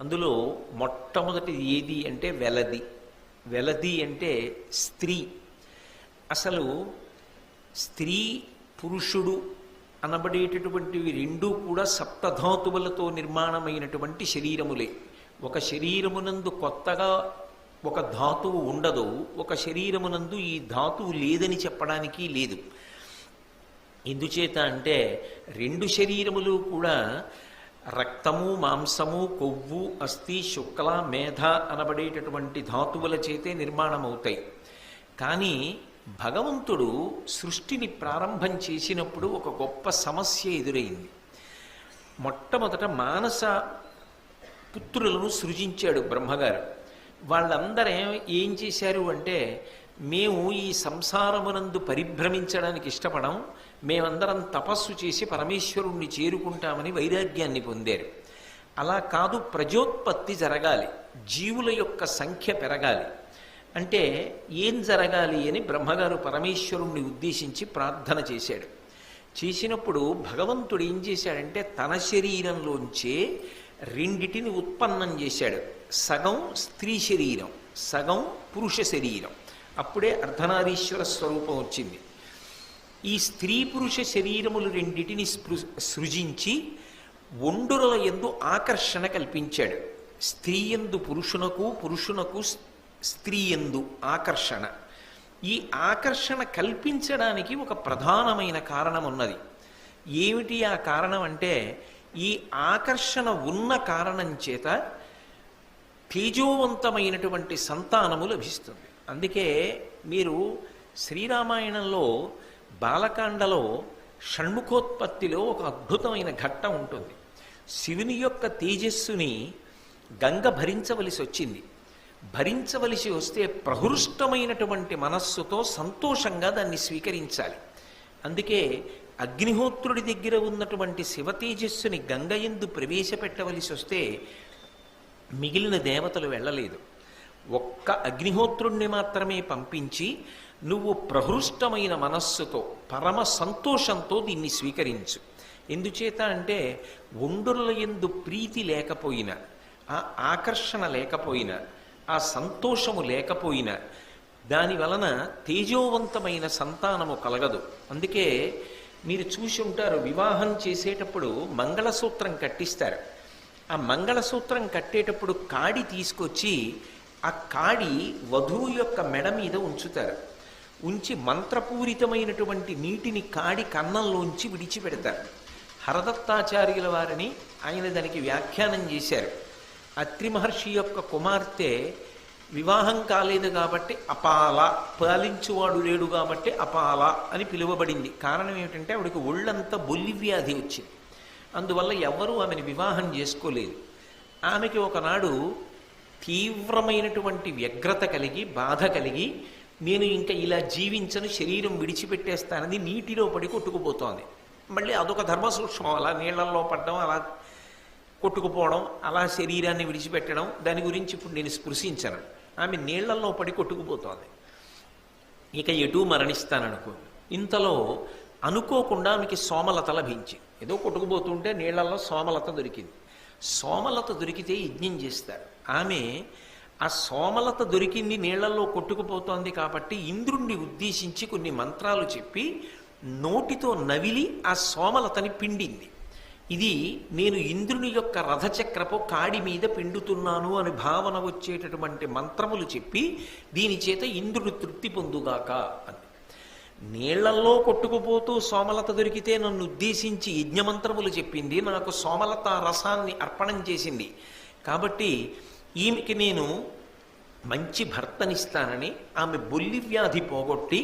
అందులో మొట్టమొదటిది ఏది అంటే వెలది. వెలది అంటే స్త్రీ. అసలు స్త్రీ పురుషుడు అనబడేటటువంటివి రెండూ కూడా సప్తధాతువులతో నిర్మాణమైనటువంటి శరీరములే. ఒక శరీరమునందు కొత్తగా ఒక ధాతువు ఉండదు, ఒక శరీరమునందు ఈ ధాతువు లేదని చెప్పడానికి లేదు. ఎందుచేత అంటే రెండు శరీరములు కూడా రక్తము, మాంసము, కొవ్వు, అస్థి, శుక్ల, మేధ అనబడేటటువంటి ధాతువుల చేతే నిర్మాణమవుతాయి. కానీ భగవంతుడు సృష్టిని ప్రారంభం చేసినప్పుడు ఒక గొప్ప సమస్య ఎదురైంది. మొట్టమొదట మానస పుత్రులను సృజించాడు బ్రహ్మగారు. వాళ్ళందరూ ఏం చేశారు అంటే, మేము ఈ సంసారమునందు పరిభ్రమించడానికి ఇష్టపడం, మేమందరం తపస్సు చేసి పరమేశ్వరుణ్ణి చేరుకుంటామని వైరాగ్యాన్ని పొందారు. అలా కాదు, ప్రజోత్పత్తి జరగాలి, జీవుల యొక్క సంఖ్య పెరగాలి. అంటే ఏం జరగాలి అని బ్రహ్మగారు పరమేశ్వరుణ్ణి ఉద్దేశించి ప్రార్థన చేశాడు. చేసినప్పుడు భగవంతుడు ఏం చేశాడంటే తన శరీరంలోంచే రెండిటిని ఉత్పన్నం చేశాడు. సగం స్త్రీ శరీరం, సగం పురుష శరీరం. అప్పుడే అర్ధనారీశ్వర స్వరూపం వచ్చింది. ఈ స్త్రీ పురుష శరీరములు రెండిటిని సృజించి ఒండురల యందు ఆకర్షణ కల్పించాడు. స్త్రీ యందు పురుషునకు, పురుషునకు స్త్రీ యందు ఆకర్షణ. ఈ ఆకర్షణ కల్పించడానికి ఒక ప్రధానమైన కారణం ఉన్నది. ఏమిటి ఆ కారణం అంటే, ఈ ఆకర్షణ ఉన్న కారణం చేత తేజోవంతమైనటువంటి సంతానము లభిస్తుంది. అందుకే మీరు శ్రీరామాయణంలో బాలకాండలో షణ్ముఖోత్పత్తిలో ఒక అద్భుతమైన ఘట్టం ఉంటుంది. శివుని యొక్క తేజస్సుని గంగ భరించవలసి వచ్చింది. భరించవలసి వస్తే ప్రహృష్టమైనటువంటి మనస్సుతో సంతోషంగా దాన్ని స్వీకరించాలి. అందుకే అగ్నిహోత్రుడి దగ్గర ఉన్నటువంటి శివ తేజస్సుని గంగయందు ప్రవేశపెట్టవలసి వస్తే మిగిలిన దేవతలు వెళ్ళలేదు. ఒక్క అగ్నిహోత్రుణ్ణి మాత్రమే పంపించి, నువ్వు ప్రహృష్టమైన మనస్సుతో పరమ సంతోషంతో దీన్ని స్వీకరించు. ఎందుచేత అంటే ఒండుల యందు ప్రీతి లేకపోయినా, ఆ ఆకర్షణ లేకపోయినా, ఆ సంతోషము లేకపోయినా దాని వలన తేజోవంతమైన సంతానము కలగదు. అందుకే మీరు చూసి ఉంటారు, వివాహం చేసేటప్పుడు మంగళసూత్రం కట్టిస్తారు. ఆ మంగళసూత్రం కట్టేటప్పుడు కాడి తీసుకొచ్చి ఆ కాడి వధువు యొక్క మెడ మీద ఉంచుతారు. ఉంచి మంత్రపూరితమైనటువంటి నీటిని కాడి కన్నంలోంచి విడిచిపెడతారు. హరదత్తాచార్యుల వారిని ఆయన దానికి వ్యాఖ్యానం చేశారు. అత్రి మహర్షి యొక్క కుమార్తె వివాహం కాలేదు కాబట్టి అపాల, పాలించువాడు లేడు కాబట్టి అపాల అని పిలువబడింది. కారణం ఏమిటంటే ఆవిడకి ఒళ్ళంతా బొల్లి వ్యాధి వచ్చింది. అందువల్ల ఎవ్వరూ ఆమెను వివాహం చేసుకోలేదు. ఆమెకి ఒకనాడు తీవ్రమైనటువంటి వ్యగ్రత కలిగి, బాధ కలిగి, నేను ఇంకా ఇలా జీవించను, శరీరం విడిచిపెట్టేస్తానని నీటిలో పడి కొట్టుకుపోతోంది. మళ్ళీ అదొక ధర్మ సూక్ష్మం. అలా నీళ్లలో పడడం, అలా కొట్టుకుపోవడం, అలా శరీరాన్ని విడిచిపెట్టడం, దాని గురించి ఇప్పుడు నేను స్పృశించను. ఆమె నీళ్లలో పడి కొట్టుకుపోతోంది. ఇక ఎటూ మరణిస్తాననుకో. ఇంతలో అనుకోకుండా ఆమెకి సోమలత లభించింది. ఏదో కొట్టుకుపోతుంటే నీళ్లలో సోమలత దొరికింది. సోమలత దొరికితే యజ్ఞం చేస్తారు. ఆమె ఆ సోమలత దొరికింది, నీళ్లలో కొట్టుకుపోతోంది కాబట్టి ఇంద్రుణ్ణి ఉద్దేశించి కొన్ని మంత్రాలు చెప్పి నోటితో నవిలి ఆ సోమలతని పిండింది. ఇది నేను ఇంద్రుని యొక్క రథచక్రపు కాడి మీద పిండుతున్నాను అని భావన వచ్చేటటువంటి మంత్రములు చెప్పి దీని చేత ఇంద్రుడు తృప్తి పొందుగాక అని. నీళ్లల్లో కొట్టుకుపోతూ సోమలత దొరికితే నన్ను ఉద్దేశించి యజ్ఞమంత్రములు చెప్పింది, నాకు సోమలత రసాన్ని అర్పణం చేసింది. కాబట్టి ఈమెకి నేను మంచి భర్తనిస్తానని ఆమె బొల్లి వ్యాధి పోగొట్టి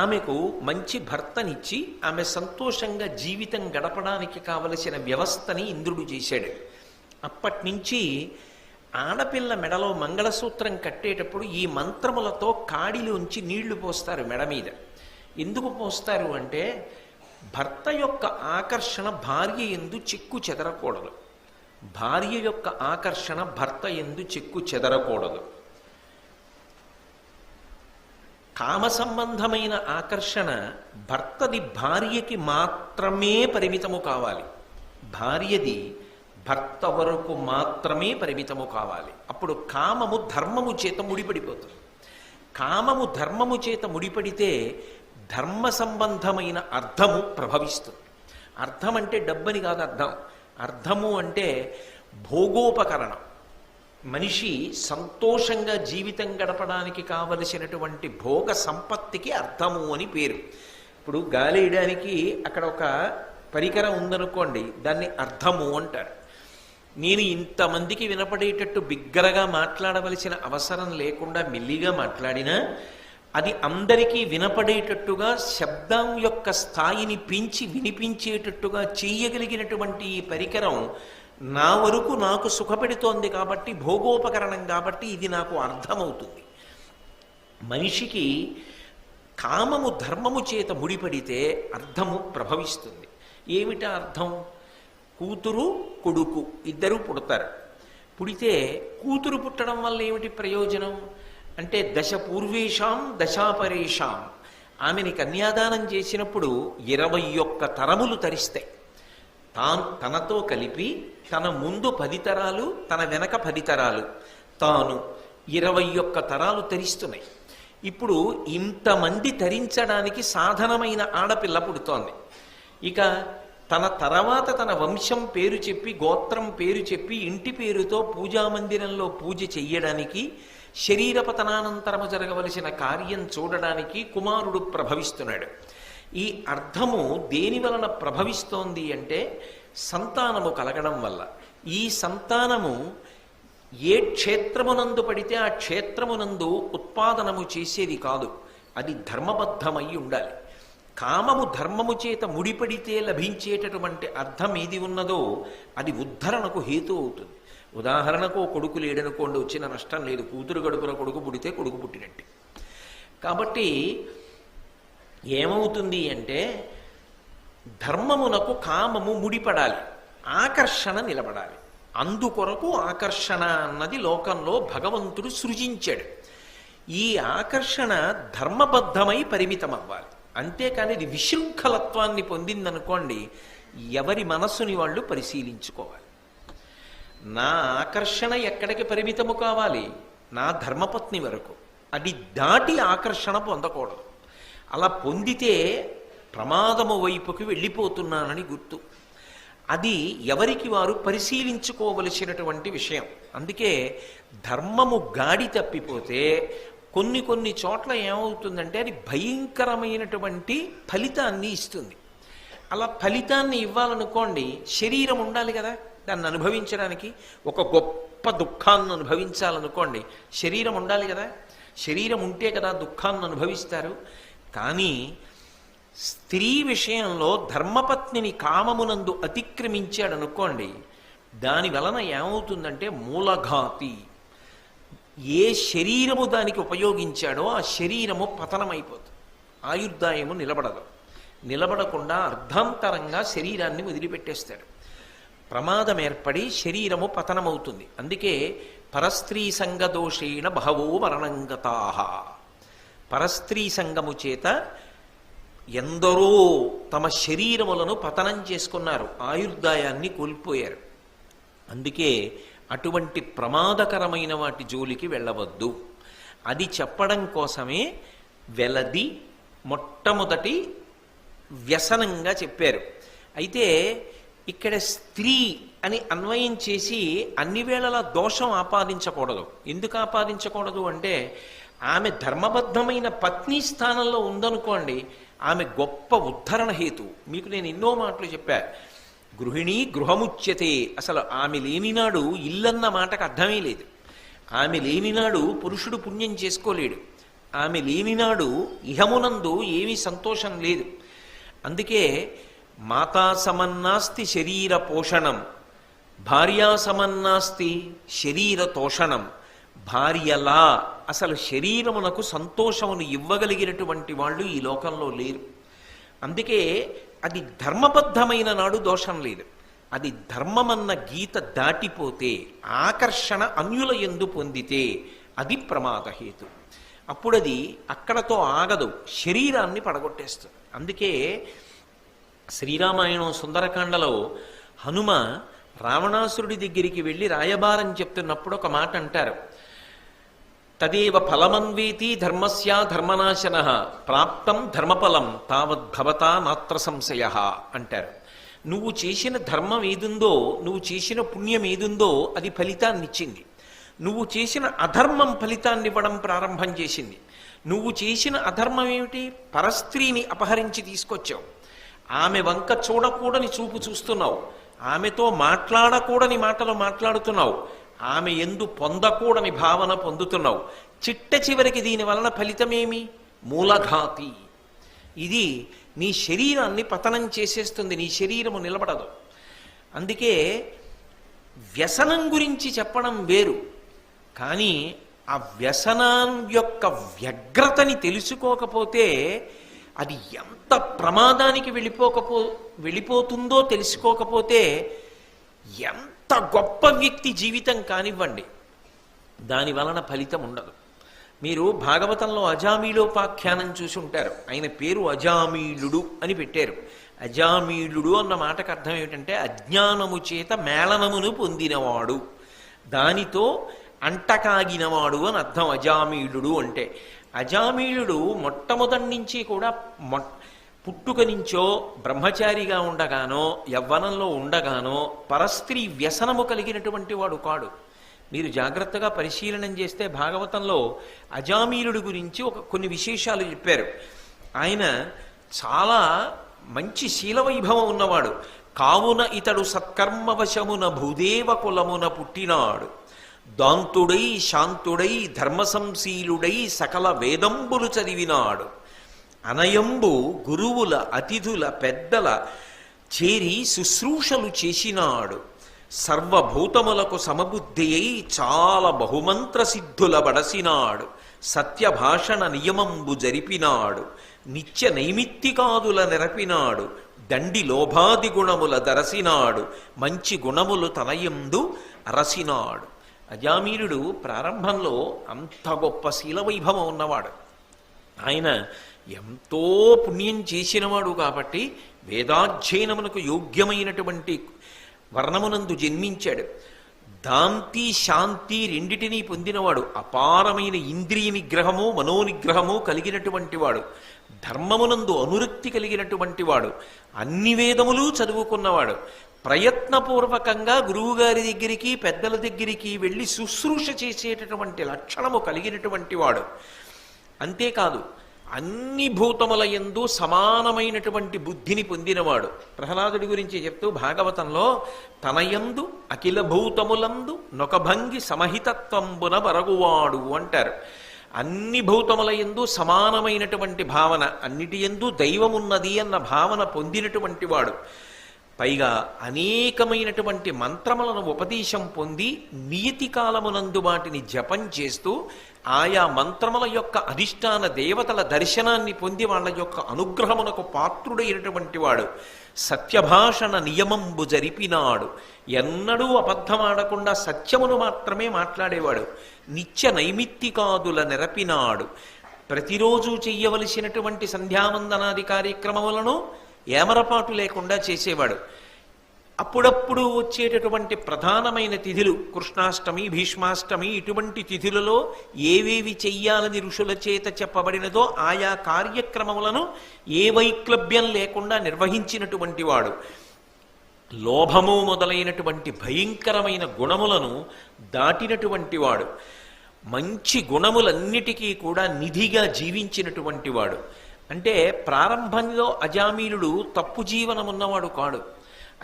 ఆమెకు మంచి భర్తనిచ్చి ఆమె సంతోషంగా జీవితం గడపడానికి కావలసిన వ్యవస్థని ఇంద్రుడు చేశాడు. అప్పటి నుంచి ఆడపిల్ల మెడలో మంగళసూత్రం కట్టేటప్పుడు ఈ మంత్రములతో కాడిలోంచి నీళ్లు పోస్తారు మెడ మీద. ఎందుకు పోస్తారు అంటే, భర్త యొక్క ఆకర్షణ భార్య యందు చెక్కు చెదరకూడదు, భార్య యొక్క ఆకర్షణ భర్త యందు చెక్కు చెదరకూడదు. కామ సంబంధమైన ఆకర్షణ భర్తది భార్యకి మాత్రమే పరిమితము కావాలి. భార్యది భర్త వరకు మాత్రమే పరిమితము కావాలి. అప్పుడు కామము ధర్మము చేత ముడిపడిపోతుంది. కామము ధర్మము చేత ముడిపడితే ధర్మ సంబంధమైన అర్థము ప్రభవిస్తుంది. అర్థం అంటే డబ్బని కాదు అర్థం. అర్థము అంటే భోగోపకరణం. మనిషి సంతోషంగా జీవితం గడపడానికి కావలసినటువంటి భోగ సంపత్తికి అర్థము అని పేరు. ఇప్పుడు గాలి వేయడానికి అక్కడ ఒక పరికరం ఉందనుకోండి, దాన్ని అర్థము అంటారు. నేను ఇంతమందికి వినపడేటట్టు బిగ్గరగా మాట్లాడవలసిన అవసరం లేకుండా మెల్లిగా మాట్లాడినా అది అందరికీ వినపడేటట్టుగా శబ్దం యొక్క స్థాయిని పెంచి వినిపించేటట్టుగా చేయగలిగినటువంటి ఈ పరికరం నా వరకు నాకు సుఖపెడుతోంది కాబట్టి, భోగోపకరణం కాబట్టి ఇది నాకు అర్థమవుతుంది. మనిషికి కామము ధర్మము చేత ముడిపడితే అర్థము ప్రభవిస్తుంది. ఏమిటా అర్థం? కూతురు కొడుకు ఇద్దరు పుడతారు. పుడితే కూతురు పుట్టడం వల్ల ఏమిటి ప్రయోజనం అంటే దశ పూర్వేషాం దశాపరేషాం. ఆమెని కన్యాదానం చేసినప్పుడు 21 తరములు తరిస్తాయి. తనతో కలిపి తన ముందు 10 తరాలు, తన వెనక 10 తరాలు, తాను 21 తరాలు తరిస్తున్నాయి. ఇప్పుడు ఇంతమంది తరించడానికి సాధనమైన ఆడపిల్ల పుడుతోంది. ఇక తన తర్వాత తన వంశం పేరు చెప్పి, గోత్రం పేరు చెప్పి, ఇంటి పేరుతో పూజామందిరంలో పూజ చెయ్యడానికి, శరీర పతనానంతరము జరగవలసిన కార్యం చూడడానికి కుమారుడు ప్రభవిస్తున్నాడు. ఈ అర్థము దేని వలన ప్రభవిస్తోంది అంటే సంతానము కలగడం వల్ల. ఈ సంతానము ఏ క్షేత్రమునందు పడితే ఆ క్షేత్రమునందు ఉత్పాదనము చేసేది కాదు, అది ధర్మబద్ధమై ఉండాలి. కామము ధర్మము చేత ముడిపడితే లభించేటటువంటి అర్థం ఏది ఉన్నదో అది ఉద్ధరణకు హేతు అవుతుంది. ఉదాహరణకు కొడుకు లేడనుకోండి, వచ్చిన నష్టం లేదు. కూతురు గడుపున కొడుకు పుడితే కొడుకు పుట్టినట్టు. కాబట్టి ఏమవుతుంది అంటే ధర్మమునకు కామము ముడిపడాలి, ఆకర్షణ నిలబడాలి. అందుకొరకు ఆకర్షణ అన్నది లోకంలో భగవంతుడు సృజించాడు. ఈ ఆకర్షణ ధర్మబద్ధమై పరిమితం అవ్వాలి. అంతేకాని ఇది విశృంఖలత్వాన్ని పొందిందనుకోండి, ఎవరి మనస్సుని వాళ్ళు పరిశీలించుకోవాలి. నా ఆకర్షణ ఎక్కడికి పరిమితము కావాలి? నా ధర్మపత్ని వరకు. అది దాటి ఆకర్షణ పొందకూడదు. అలా పొందితే ప్రమాదము వైపుకి వెళ్ళిపోతున్నానని గుర్తు. అది ఎవరికి వారు పరిశీలించుకోవలసినటువంటి విషయం. అందుకే ధర్మము గాడి తప్పిపోతే కొన్ని చోట్ల ఏమవుతుందంటే అది భయంకరమైనటువంటి ఫలితాన్ని ఇస్తుంది. అలా ఫలితాన్ని ఇవ్వాలనుకోండి, శరీరం ఉండాలి కదా దాన్ని అనుభవించడానికి. ఒక గొప్ప దుఃఖాన్ని అనుభవించాలనుకోండి, శరీరం ఉండాలి కదా. శరీరం ఉంటే కదా దుఃఖాన్ని అనుభవిస్తారు. కానీ స్త్రీ విషయంలో ధర్మపత్నిని కామమునందు అతిక్రమించాడనుకోండి, దాని వలన ఏమవుతుందంటే మూలఘాతి. ఏ శరీరము దానికి ఉపయోగించాడో ఆ శరీరము పతనమైపోతుంది. ఆయుర్దాయము నిలబడదు. నిలబడకుండా అర్ధాంతరంగా శరీరాన్ని వదిలిపెట్టేస్తాడు. ప్రమాదం ఏర్పడి శరీరము పతనమవుతుంది. అందుకే పరస్త్రీ సంగదోషేణ బహవో మరణంగతాః. పరస్త్రీ సంగము చేత ఎందరో తమ శరీరములను పతనం చేసుకున్నారు, ఆయుర్దాయాన్ని కోల్పోయారు. అందుకే అటువంటి ప్రమాదకరమైన వాటి జోలికి వెళ్ళవద్దు. అది చెప్పడం కోసమే వెలది మొట్టమొదటి వ్యసనంగా చెప్పారు. అయితే ఇక్కడ స్త్రీ అని అన్వయం చేసి అన్ని వేళలా దోషం ఆపాదించకూడదు. ఎందుకు ఆపాదించకూడదు అంటే ఆమె ధర్మబద్ధమైన పత్ని స్థానంలో ఉందనుకోండి, ఆమె గొప్ప ఉద్ధరణ హేతు. మీకు నేను ఎన్నో మాటలు చెప్పా. గృహిణి గృహముచ్యతే. అసలు ఆమె లేనినాడు ఇల్లన్న మాటకు అర్థమే లేదు. ఆమె లేనినాడు పురుషుడు పుణ్యం చేసుకోలేడు. ఆమె లేనినాడు ఇహమునందు ఏమీ సంతోషం లేదు. అందుకే మాతా సమన్నాస్తి శరీర పోషణం, భార్యా సమన్నాస్తి శరీర తోషణం. భార్యలా అసలు శరీరమునకు సంతోషమును ఇవ్వగలిగినటువంటి వాళ్ళు ఈ లోకంలో లేరు. అందుకే అది ధర్మబద్ధమైన నాడు దోషం లేదు. అది ధర్మమన్న గీత దాటిపోతే, ఆకర్షణ అన్యుల యందు పొందితే అది ప్రమాదహేతు. అప్పుడు అది అక్కడతో ఆగదు, శరీరాన్ని పడగొట్టేస్తుంది. అందుకే శ్రీరామాయణం సుందరకాండలో హనుమ రావణాసురుడి దగ్గరికి వెళ్ళి రాయబారం చెప్తున్నప్పుడు ఒక మాట అంటారు, తదేవ ఫలమన్వేతి ధర్మస్య ధర్మనాశన ప్రాప్తం ధర్మఫలం తావద్భవతా నాత్ర సంశయ అంటారు. నువ్వు చేసిన ధర్మం ఏదుందో, నువ్వు చేసిన పుణ్యం ఏదుందో అది ఫలితాన్నిచ్చింది. నువ్వు చేసిన అధర్మం ఫలితాన్ని ఇవ్వడం ప్రారంభం చేసింది. నువ్వు చేసిన అధర్మం ఏమిటి? పరస్త్రీని అపహరించి తీసుకొచ్చావు. ఆమె వంక చూడకూడని చూపు చూస్తున్నావు, ఆమెతో మాట్లాడకూడని మాటలు మాట్లాడుతున్నావు, ఆమె ఎందు పొందకూడని భావన పొందుతున్నావు. చిట్ట చివరికి దీని వలన ఫలితమేమి? మూలఘాతి. ఇది నీ శరీరాన్ని పతనం చేసేస్తుంది, నీ శరీరము నిలబడదు. అందుకే వ్యసనం గురించి చెప్పడం వేరు, కానీ ఆ వ్యసనం యొక్క వ్యగ్రతని తెలుసుకోకపోతే అది ఎంత ప్రమాదానికి వెళ్ళిపోతుందో తెలుసుకోకపోతే ఎంత గొప్ప వ్యక్తి జీవితం కానివ్వండి, దాని వలన ఫలితం ఉండదు. మీరు భాగవతంలో అజామీలోపాఖ్యానం చూసి ఉంటారు. ఆయన పేరు అజామీలుడు అని పెట్టారు. అజామీలుడు అన్న మాటకు అర్థం ఏమిటంటే అజ్ఞానము చేత మేళనమును పొందినవాడు, దానితో అంటకాగినవాడు అని అర్థం అజామీలుడు అంటే. అజామీలుడు మొట్టమొదటి నుంచి కూడా పుట్టుక నుంచో బ్రహ్మచారిగా ఉండగానో యవ్వనంలో ఉండగానో పరస్త్రీ వ్యసనము కలిగినటువంటి వాడు కాడు. మీరు జాగ్రత్తగా పరిశీలనం చేస్తే భాగవతంలో అజామీలుడి గురించి కొన్ని విశేషాలు చెప్పారు. ఆయన చాలా మంచి శీలవైభవం ఉన్నవాడు. కావున ఇతడు సత్కర్మవశమున భూదేవ కులమున పుట్టినాడు, దాంతుడై శాంతుడై ధర్మసంశీలుడై సకల వేదంబులు చదివినాడు, అనయంబు గురువుల అతిథుల పెద్దల చేరి శుశ్రూషలు చేసినాడు, సర్వభూతములకు సమబుద్ధి అయి చాలా బహుమంత్ర సిద్ధుల బడసినాడు, సత్యభాషణ నియమంబు జరిపినాడు, నిత్య నైమిత్తికాదుల నెరపినాడు, దండి లోభాది గుణముల దరసినాడు, మంచి గుణములు తనయందు అరసినాడు. అజామీలుడు ప్రారంభంలో అంత గొప్ప శీలవైభవం ఉన్నవాడు. ఆయన ఎంతో పుణ్యం చేసినవాడు కాబట్టి వేదాధ్యయనమునకు యోగ్యమైనటువంటి వర్ణమునందు జన్మించాడు. దాంతి శాంతి రెండిటినీ పొందినవాడు. అపారమైన ఇంద్రియ నిగ్రహము మనోనిగ్రహము కలిగినటువంటి వాడు. ధర్మమునందు అనురక్తి కలిగినటువంటి వాడు. అన్ని వేదములు చదువుకున్నవాడు. ప్రయత్నపూర్వకంగా గురువుగారి దగ్గరికి పెద్దల దగ్గరికి వెళ్ళి శుశ్రూష చేసేటటువంటి లక్షణము కలిగినటువంటి వాడు. అంతేకాదు అన్ని భూతముల యందు సమానమైనటువంటి బుద్ధిని పొందినవాడు. ప్రహ్లాదుడి గురించి చెప్తూ భాగవతంలో తనయందు అఖిల భూతములందు నొకభంగి సమహితత్వంబున వరగువాడు అంటారు. అన్ని భూతముల యందు సమానమైనటువంటి భావన, అన్నిటి యందు దైవమున్నది అన్న భావన పొందినటువంటి వాడు. పైగా అనేకమైనటువంటి మంత్రములను ఉపదేశం పొంది నియతి కాలమునందు వాటిని జపం చేస్తూ ఆయా మంత్రముల యొక్క అధిష్టాన దేవతల దర్శనాన్ని పొంది వాళ్ళ యొక్క అనుగ్రహమునకు పాత్రుడైనటువంటి వాడు. సత్యభాషణ నియమంబు జరిపినాడు. ఎన్నడూ అబద్ధమాడకుండా సత్యమును మాత్రమే మాట్లాడేవాడు. నిత్య నైమిత్తికాదుల నెరపినాడు. ప్రతిరోజు చెయ్యవలసినటువంటి సంధ్యావందనాది కార్యక్రమములను ఏమరపాటు లేకుండా చేసేవాడు. అప్పుడప్పుడు వచ్చేటటువంటి ప్రధానమైన తిథులు కృష్ణాష్టమి, భీష్మాష్టమి, ఇటువంటి తిథులలో ఏవేవి చెయ్యాలని ఋషుల చేత చెప్పబడినదో ఆయా కార్యక్రమములను ఏ వైక్లభ్యం లేకుండా నిర్వహించినటువంటి వాడు. లోభము మొదలైనటువంటి భయంకరమైన గుణములను దాటినటువంటి వాడు. మంచి గుణములన్నిటికీ కూడా నిధిగా జీవించినటువంటి వాడు. అంటే ప్రారంభంలో అజామీలుడు తప్పు జీవనం ఉన్నవాడు కాడు.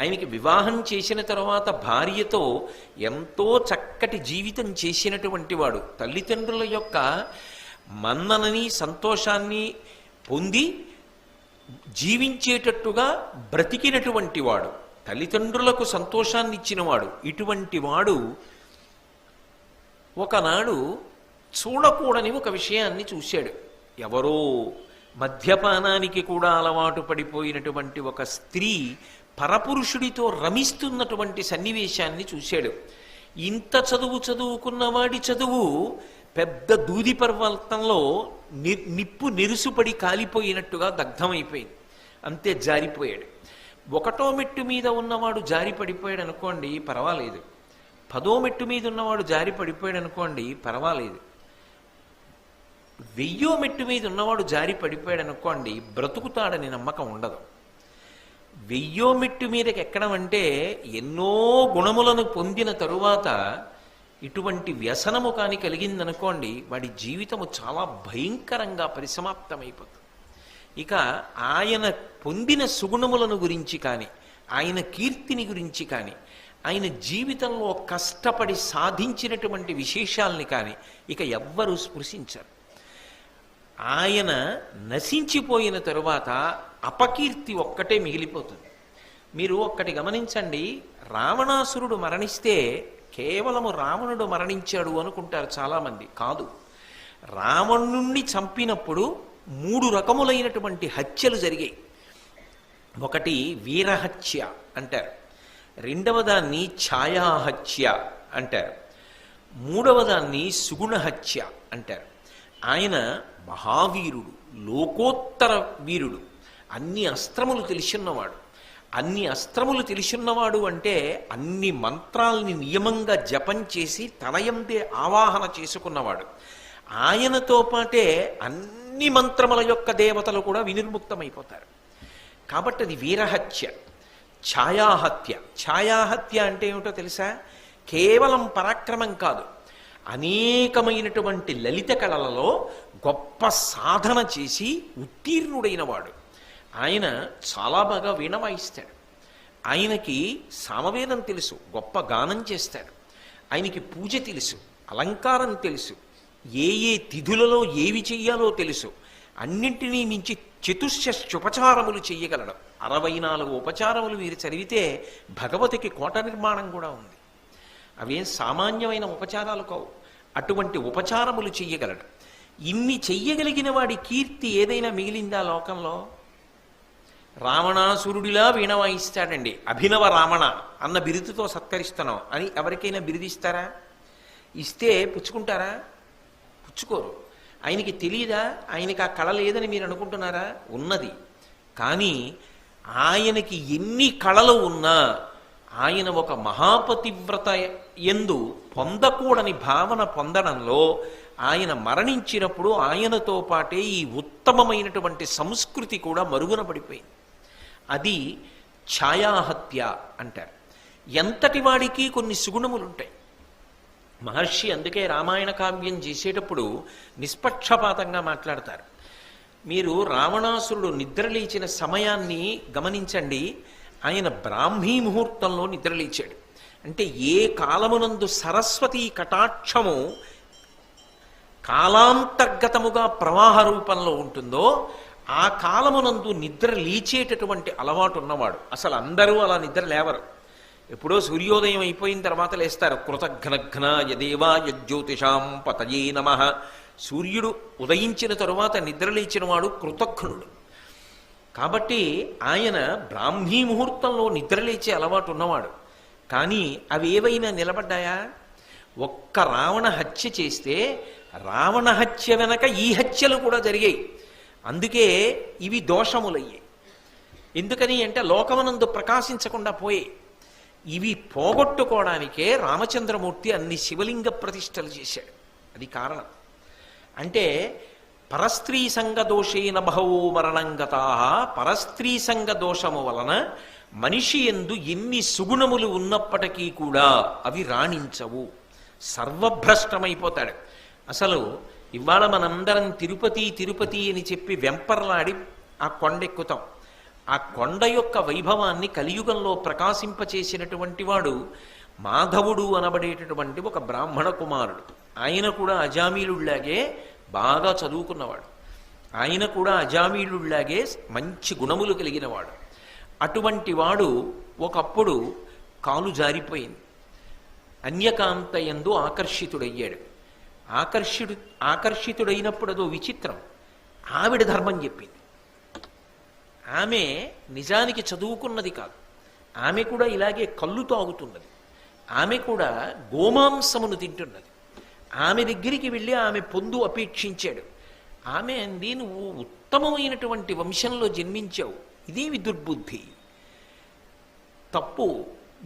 ఆయనకి వివాహం చేసిన తర్వాత భార్యతో ఎంతో చక్కటి జీవితం చేసినటువంటి వాడు. తల్లిదండ్రుల యొక్క మన్ననని సంతోషాన్ని పొంది జీవించేటట్టుగా బ్రతికినటువంటి వాడు. తల్లిదండ్రులకు సంతోషాన్ని ఇచ్చినవాడు. ఇటువంటి వాడు ఒకనాడు చూడకూడని ఒక విషయాన్ని చూశాడు. ఎవరో మద్యపానానికి కూడా అలవాటు పడిపోయినటువంటి ఒక స్త్రీ పరపురుషుడితో రమిస్తున్నటువంటి సన్నివేశాన్ని చూశాడు. ఇంత చదువుకున్నవాడి చదువు పెద్ద దూది పర్వతంలో నిప్పు నెరుసుపడి కాలిపోయినట్టుగా దగ్ధమైపోయింది. అంతే జారిపోయాడు. ఒకటో మెట్టు మీద ఉన్నవాడు జారి పడిపోయాడు అనుకోండి, పర్వాలేదు. 10వ మెట్టు మీద ఉన్నవాడు జారి పడిపోయాడు అనుకోండి, పర్వాలేదు. 1000వ మెట్టు మీద ఉన్నవాడు జారి పడిపోయాడు అనుకోండి, బ్రతుకుతాడని నమ్మకం ఉండదు. 1000వ మెట్టు మీదకి ఎక్కడం అంటే ఎన్నో గుణములను పొందిన తరువాత ఇటువంటి వ్యసనము కాని కలిగిందనుకోండి, వాడి జీవితము చాలా భయంకరంగా పరిసమాప్తమైపోతుంది. ఇక ఆయన పొందిన సుగుణములను గురించి కానీ, ఆయన కీర్తిని గురించి కానీ, ఆయన జీవితంలో కష్టపడి సాధించినటువంటి విశేషాలని కానీ ఇక ఎవ్వరూ స్పృశించరు. ఆయన నశించిపోయిన తరువాత అపకీర్తి ఒక్కటే మిగిలిపోతుంది. మీరు ఒక్కటి గమనించండి, రావణాసురుడు మరణిస్తే కేవలము రావణుడు మరణించాడు అనుకుంటారు చాలామంది. కాదు, రావణుణ్ణి చంపినప్పుడు 3 రకములైనటువంటి హత్యలు జరిగాయి. ఒకటి వీరహత్య అంటారు, రెండవ దాన్ని ఛాయాహత్య అంటారు, మూడవ దాన్ని సుగుణహత్య అంటారు. ఆయన మహావీరుడు, లోకోత్తర వీరుడు, అన్ని అస్త్రములు తెలిసిన్నవాడు. అన్ని అస్త్రములు తెలిసిన్నవాడు అంటే అన్ని మంత్రాల్ని నియమంగా జపం చేసి తనయందే ఆవాహన చేసుకున్నవాడు. ఆయనతో పాటే అన్ని మంత్రముల యొక్క దేవతలు కూడా వినిర్ముక్తమైపోతారు. కాబట్టి అది వీరహత్య. ఛాయాహత్య, ఛాయాహత్య అంటే ఏమిటో తెలుసా? కేవలం పరాక్రమం కాదు, అనేకమైనటువంటి లలిత కళలలో గొప్ప సాధన చేసి ఉత్తీర్ణుడైన వాడు. ఆయన చాలా బాగా వీణ వాయిస్తాడు, ఆయనకి సామవేదం తెలుసు, గొప్ప గానం చేస్తాడు, ఆయనకి పూజ తెలుసు, అలంకారం తెలుసు, ఏ ఏ తిథులలో ఏవి చెయ్యాలో తెలుసు, అన్నింటినీ మించి చతుశ్శుపచారములు చెయ్యగలడు. 64 ఉపచారములు మీరు చదివితే భగవతికి కోట నిర్మాణం కూడా ఉంది. అవేం సామాన్యమైన ఉపచారాలు కావు, అటువంటి ఉపచారములు చెయ్యగలడు. ఇన్ని చెయ్యగలిగిన వాడి కీర్తి ఏదైనా మిగిలిందా లోకంలో? రావణాసురుడిలా వీణ వాయిస్తాడండి, అభినవ రావణ అన్న బిరుదుతో సత్కరిస్తున్నాం అని ఎవరికైనా బిరుదిస్తారా? ఇస్తే పుచ్చుకుంటారా? పుచ్చుకోరు. ఆయనకి తెలియదా? ఆయనకి ఆ కళ లేదని మీరు అనుకుంటున్నారా? ఉన్నది. కానీ ఆయనకి ఎన్ని కళలు ఉన్నా ఆయన ఒక మహాపతివ్రత యందు పొందకూడని భావన పొందడంలో ఆయన మరణించినప్పుడు ఆయనతో పాటే ఈ ఉత్తమమైనటువంటి సంస్కృతి కూడా మరుగున పడిపోయింది. అది ఛాయాహత్య అంటారు. ఎంతటి వాడికి కొన్ని సుగుణములుంటాయి. మహర్షి అందుకే రామాయణ కావ్యం చేసేటప్పుడు నిష్పక్షపాతంగా మాట్లాడతారు. మీరు రావణాసురుడు నిద్రలేచిన సమయాన్ని గమనించండి. ఆయన బ్రాహ్మీ ముహూర్తంలో నిద్రలేచాడు. అంటే ఏ కాలమునందు సరస్వతీ కటాక్షము కాలాంతర్గతముగా ప్రవాహ రూపంలో ఉంటుందో ఆ కాలమునందు నిద్ర లేచేటటువంటి అలవాటు ఉన్నవాడు. అసలు అందరూ అలా నిద్ర లేవరు. ఎప్పుడో సూర్యోదయం అయిపోయిన తర్వాత లేస్తారు. కృతఘ్నఘ్న యదేవా యజ్యోతిషాం పతయే నమః. సూర్యుడు ఉదయించిన తరువాత నిద్రలేచిన వాడు కృతఘ్నుడు. కాబట్టి ఆయన బ్రాహ్మీ ముహూర్తంలో నిద్రలేచే అలవాటు ఉన్నవాడు. కానీ అవి ఏవైనా నిలబడ్డాయా? ఒక్క రావణ హత్య చేస్తే రావణ హత్య వెనక ఈ హత్యలు కూడా జరిగాయి. అందుకే ఇవి దోషములయ్యాయి. ఎందుకని అంటే లోకమునందు ప్రకాశించకుండా పోయే. ఇవి పోగొట్టుకోవడానికే రామచంద్రమూర్తి అన్ని శివలింగ ప్రతిష్టలు చేశాడు. అది కారణం. అంటే పరస్త్రీ సంగ దోషేన బహవో మరణంగతా. పరస్త్రీ సంగ దోషము వలన మనిషి యందు ఎన్ని సుగుణములు ఉన్నప్పటికీ కూడా అవి రాణించవు, సర్వభ్రష్టమైపోతాడు. అసలు ఇవాళ మనందరం తిరుపతి తిరుపతి అని చెప్పి వెంపర్లాడి ఆ కొండెక్కుతాం. ఆ కొండ యొక్క వైభవాన్ని కలియుగంలో ప్రకాశింపచేసినటువంటి వాడు మాధవుడు అనబడేటటువంటి ఒక బ్రాహ్మణ కుమారుడు. ఆయన కూడా అజామీలుళ్లాగే బాగా చదువుకున్నవాడు. ఆయన కూడా అజామీలుళ్లాగే మంచి గుణములు కలిగినవాడు. అటువంటి వాడు ఒకప్పుడు కాలు జారిపోయింది. అన్యకాంతయందు ఆకర్షితుడయ్యాడు. ఆకర్షితుడైనప్పుడు అదో విచిత్రం. ఆవిడ ధర్మం చెప్పింది. ఆమె నిజానికి చదువుకున్నది కాదు. ఆమె కూడా ఇలాగే కళ్ళు తాగుతున్నది. ఆమె కూడా గోమాంసమును తింటున్నది. ఆమె దగ్గరికి వెళ్ళి ఆమె పొందు అపేక్షించాడు. ఆమె అంది, నువ్వు ఉత్తమమైనటువంటి వంశంలో జన్మించావు, ఇదేమి దుర్బుద్ధి, తప్పు,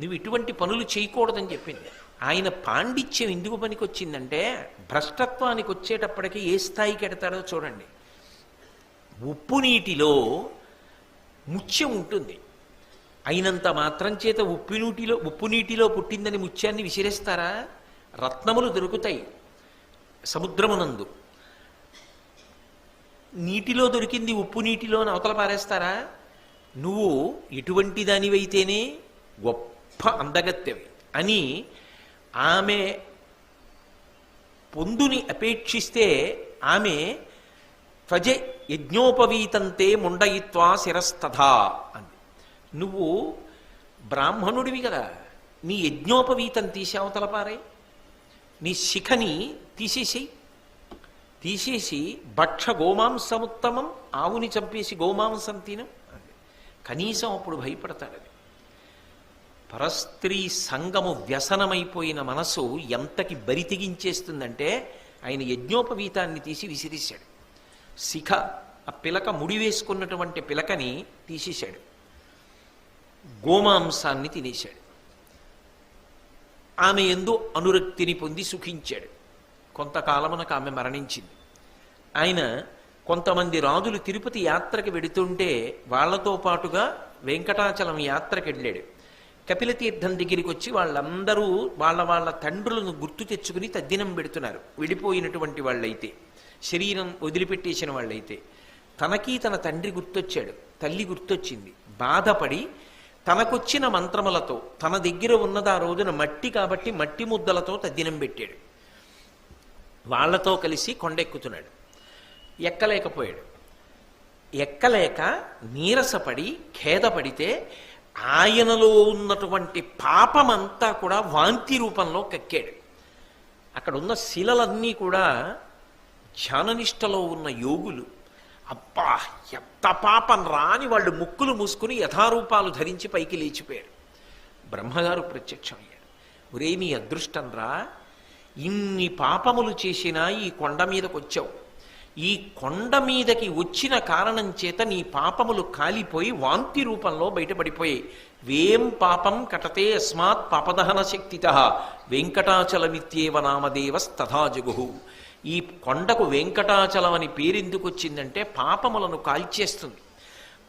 నువ్వు ఇటువంటి పనులు చేయకూడదని చెప్పింది. ఆయన పాండిత్యం ఎందుకు పనికొచ్చిందంటే భ్రష్టత్వానికి వచ్చేటప్పటికి ఏ స్థాయికి ఎడతాడో చూడండి. ఉప్పు నీటిలో ముత్యం ఉంటుంది, అయినంత మాత్రం చేత ఉప్పు నీటిలో పుట్టిందని ముత్యాన్ని విసిరేస్తారా? రత్నములు దొరుకుతాయి సముద్రమునందు, నీటిలో దొరికింది ఉప్పు నీటిలో అవతల పారేస్తారా? నువ్వు ఎటువంటి దానివైతేనే గొప్ప అందగత్తెవి అని ఆమె పొందుని అపేక్షిస్తే ఆమె త్వజ యజ్ఞోపవీతంతే ముండయిత్వా శిరస్తథా అంది. నువ్వు బ్రాహ్మణుడివి కదా, నీ యజ్ఞోపవీతం తీసి అవతల పారే, నీ శిఖని తీసేసి భక్ష గోమాంసముత్తమం, ఆవుని చంపేసి గోమాంసం తినం. కనీసం అప్పుడు భయపడతాడు. అది పరస్త్రీ సంగము వ్యసనమైపోయిన మనసు ఎంతకి బరి తెగించేస్తుందంటే ఆయన యజ్ఞోపవీతాన్ని తీసి విసిరేశాడు. శిఖ, ఆ పిలక ముడి వేసుకున్నటువంటి పిలకని తీసేశాడు, గోమాంసాన్ని తినేశాడు. ఆమె యందు అనురక్తిని పొంది సుఖించాడు. కొంతకాలమునకు ఆమె మరణించింది. ఆయన కొంతమంది రాజులు తిరుపతి యాత్రకి వెడుతుంటే వాళ్లతో పాటుగా వెంకటాచలం యాత్రకి వెళ్ళాడు. కపిలతీర్థం దగ్గరికి వచ్చి వాళ్ళందరూ వాళ్ళ తండ్రులను గుర్తు తెచ్చుకుని తద్దినం పెడుతున్నారు. విడిపోయినటువంటి వాళ్ళైతే, శరీరం వదిలిపెట్టేసిన వాళ్ళైతే. తనకి తన తండ్రి గుర్తొచ్చాడు, తల్లి గుర్తొచ్చింది. బాధపడి తనకొచ్చిన మంత్రములతో, తన దగ్గర ఉన్నది ఆ రోజున మట్టి కాబట్టి మట్టి ముద్దలతో తద్దినం పెట్టాడు. వాళ్లతో కలిసి కొండెక్కుతున్నాడు. ఎక్కలేకపోయాడు. ఎక్కలేక నీరసపడి ఖేదపడితే ఆయనలో ఉన్నటువంటి పాపమంతా కూడా వాంతి రూపంలో కక్కాడు. అక్కడ ఉన్న శిలలన్నీ కూడా ధ్యాననిష్టలో ఉన్న యోగులు, అబ్బా ఎంత పాపం రాని వాళ్ళు ముక్కులు మూసుకుని యథారూపాలు ధరించి పైకి లేచిపోయారు. బ్రహ్మగారు ప్రత్యక్షమయ్యాడు. ఒరే నీ అదృష్టం రా, ఇన్ని పాపములు చేసినా ఈ కొండ మీదకి వచ్చావు. ఈ కొండ మీదకి వచ్చిన కారణం చేత నీ పాపములు కాలిపోయి వాంతి రూపంలో బయటపడిపోయి, వేం పాపం కటతే అస్మాత్ పాపదహన శక్తిత వెంకటాచలమిత్యేవ నామదేవస్తథా జగుహు. ఈ కొండకు వెంకటాచలం అని పేరెందుకు వచ్చిందంటే పాపములను కాల్చేస్తుంది.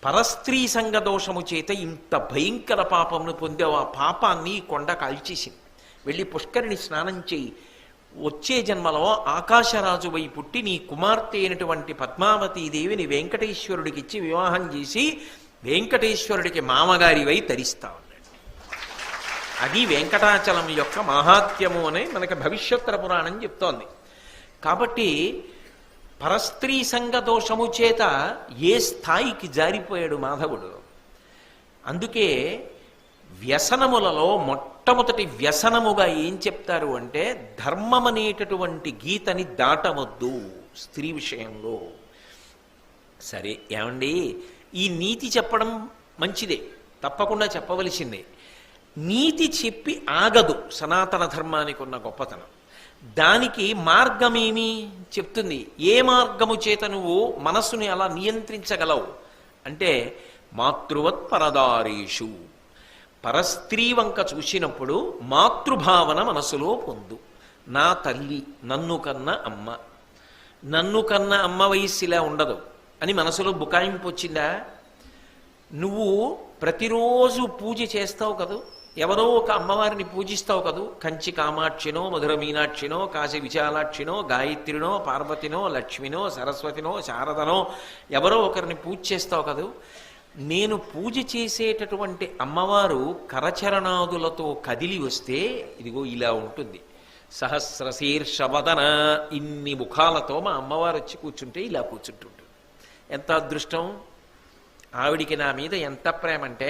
పరస్త్రీ సంగ దోషము చేత ఇంత భయంకర పాపమును పొందావు. ఆ పాపాన్ని ఈ కొండ కాల్చేసింది. వెళ్ళి పుష్కరిణి స్నానం చేయి. వచ్చే జన్మలో ఆకాశరాజువై పుట్టి నీ కుమార్తె అయినటువంటి పద్మావతీదేవిని వెంకటేశ్వరుడికి ఇచ్చి వివాహం చేసి వెంకటేశ్వరుడికి మామగారివై తరిస్తా ఉన్నాడు. అది వెంకటాచలం యొక్క మహాత్మ్యము అని మనకి భవిష్యోత్తర పురాణం చెప్తోంది. కాబట్టి పరస్త్రీ సంగ దోషము చేత ఏ స్థాయికి జారిపోయాడు మాధవుడు. అందుకే వ్యసనములలో మొట్టమొదటి వ్యసనముగా ఏం చెప్తారు అంటే ధర్మం అనేటటువంటి గీతని దాటవద్దు స్త్రీ విషయంలో. సరే ఏమండి, ఈ నీతి చెప్పడం మంచిదే, తప్పకుండా చెప్పవలసిందే. నీతి చెప్పి ఆగదు సనాతన ధర్మానికి ఉన్న గొప్పతనం. దానికి మార్గమేమి చెప్తుంది. ఏ మార్గము చేత నువ్వు మనస్సుని అలా నియంత్రించగలవు అంటే మాతృవత్ పరదారేషు, పరస్త్రీ వంక చూసినప్పుడు మాతృభావన మనసులో పొందు. నా తల్లి, నన్ను కన్న అమ్మ, నన్ను కన్న అమ్మ వయస్సు ఇలా ఉండదు అని మనసులో బుకాయింపు వచ్చిందా? నువ్వు ప్రతిరోజు పూజ చేస్తావు కదూ, ఎవరో ఒక అమ్మవారిని పూజిస్తావు కదూ. కంచి కామాక్షినో, మధుర మీనాక్షినో, కాశీ విశాలాక్షినో, గాయత్రినో, పార్వతినో, లక్ష్మినో, సరస్వతినో, శారదనో ఎవరో ఒకరిని పూజ చేస్తావు కదూ. నేను పూజ చేసేటటువంటి అమ్మవారు కరచరణాదులతో కదిలి వస్తే ఇదిగో ఇలా ఉంటుంది. సహస్రశీర్షవదన, ఇన్ని ముఖాలతో మా అమ్మవారు వచ్చి కూర్చుంటే ఇలా కూర్చుంటుంటుంది. ఎంత అదృష్టం! ఆవిడికి నా మీద ఎంత ప్రేమ అంటే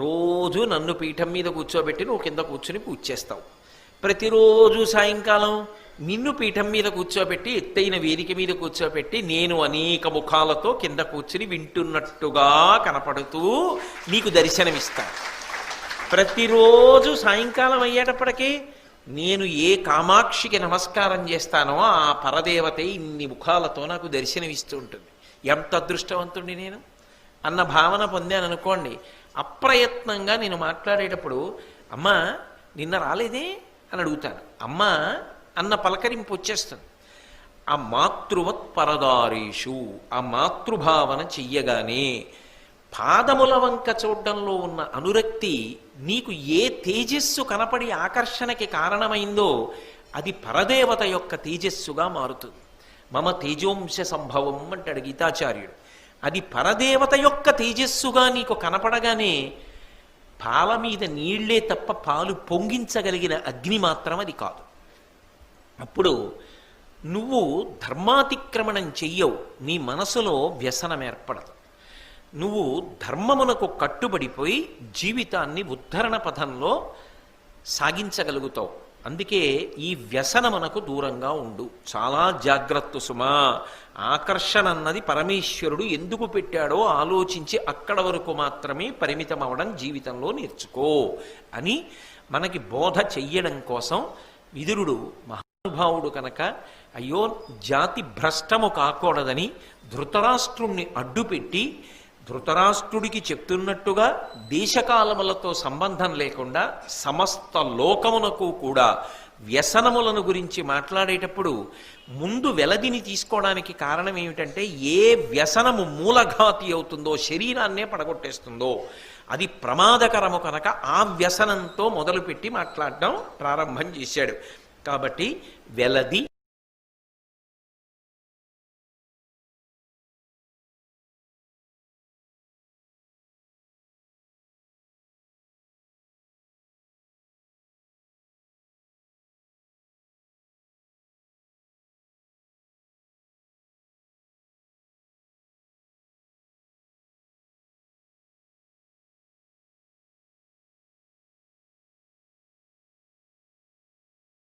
రోజు నన్ను పీఠం మీద కూర్చోబెట్టి నువ్వు కింద కూర్చుని పూజ చేస్తావు. ప్రతిరోజు సాయంకాలం నిన్ను పీఠం మీద కూర్చోబెట్టి ఎత్తైన వేదిక మీద కూర్చోబెట్టి నేను అనేక ముఖాలతో కింద కూర్చుని వింటున్నట్టుగా కనపడుతూ నీకు దర్శనమిస్తాను. ప్రతిరోజు సాయంకాలం అయ్యేటప్పటికీ నేను ఏ కామాక్షికి నమస్కారం చేస్తానో ఆ పరదేవతే ఇన్ని ముఖాలతో నాకు దర్శనమిస్తూ ఉంటుంది. ఎంత అదృష్టవంతుడిని నేను అన్న భావన పొందాను అనుకోండి. అప్రయత్నంగా నేను మాట్లాడేటప్పుడు అమ్మా నిన్న రాలేదే అని అడుగుతాను. అమ్మా అన్న పలకరింపు వచ్చేస్తుంది. ఆ మాతృవత్ పరదారీషు, ఆ మాతృభావన చెయ్యగానే పాదముల వంక చూడడంలో ఉన్న అనురక్తి నీకు ఏ తేజస్సు కనపడి ఆకర్షణకి కారణమైందో అది పరదేవత యొక్క తేజస్సుగా మారుతుంది. మమ తేజోంశ సంభవం అంటాడు గీతాచార్యుడు. అది పరదేవత యొక్క తేజస్సుగా నీకు కనపడగానే పాల మీద నీళ్లే తప్ప పాలు పొంగించగలిగిన అగ్ని మాత్రం అది కాదు. అప్పుడు నువ్వు ధర్మాతిక్రమణం చెయ్యవు, నీ మనసులో వ్యసనం ఏర్పడదు. నువ్వు ధర్మమునకు కట్టుబడిపోయి జీవితాన్ని ఉద్ధరణ పథంలో సాగించగలుగుతావు. అందుకే ఈ వ్యసనమునకు దూరంగా ఉండు. చాలా జాగ్రత్త సుమా. ఆకర్షణ అన్నది పరమేశ్వరుడు ఎందుకు పెట్టాడో ఆలోచించి అక్కడ వరకు మాత్రమే పరిమితం అవడం జీవితంలో నేర్చుకో అని మనకి బోధ చెయ్యడం కోసం విదురుడు మహానుభావుడు కనుక అయ్యో జాతి భ్రష్టము కాకూడదని ధృతరాష్ట్రుణ్ణి అడ్డుపెట్టి ధృతరాష్ట్రుడికి చెప్తున్నట్టుగా దేశకాలములతో సంబంధం లేకుండా సమస్త లోకమునకు కూడా వ్యసనములను గురించి మాట్లాడేటప్పుడు ముందు వెలదిని తీసుకోవడానికి కారణం ఏమిటంటే ఏ వ్యసనము మూలఘాతి అవుతుందో, శరీరాన్నే పడగొట్టేస్తుందో అది ప్రమాదకరము కనుక ఆ వ్యసనంతో మొదలుపెట్టి మాట్లాడడం ప్రారంభం చేశాడు. కాబట్టి వెలది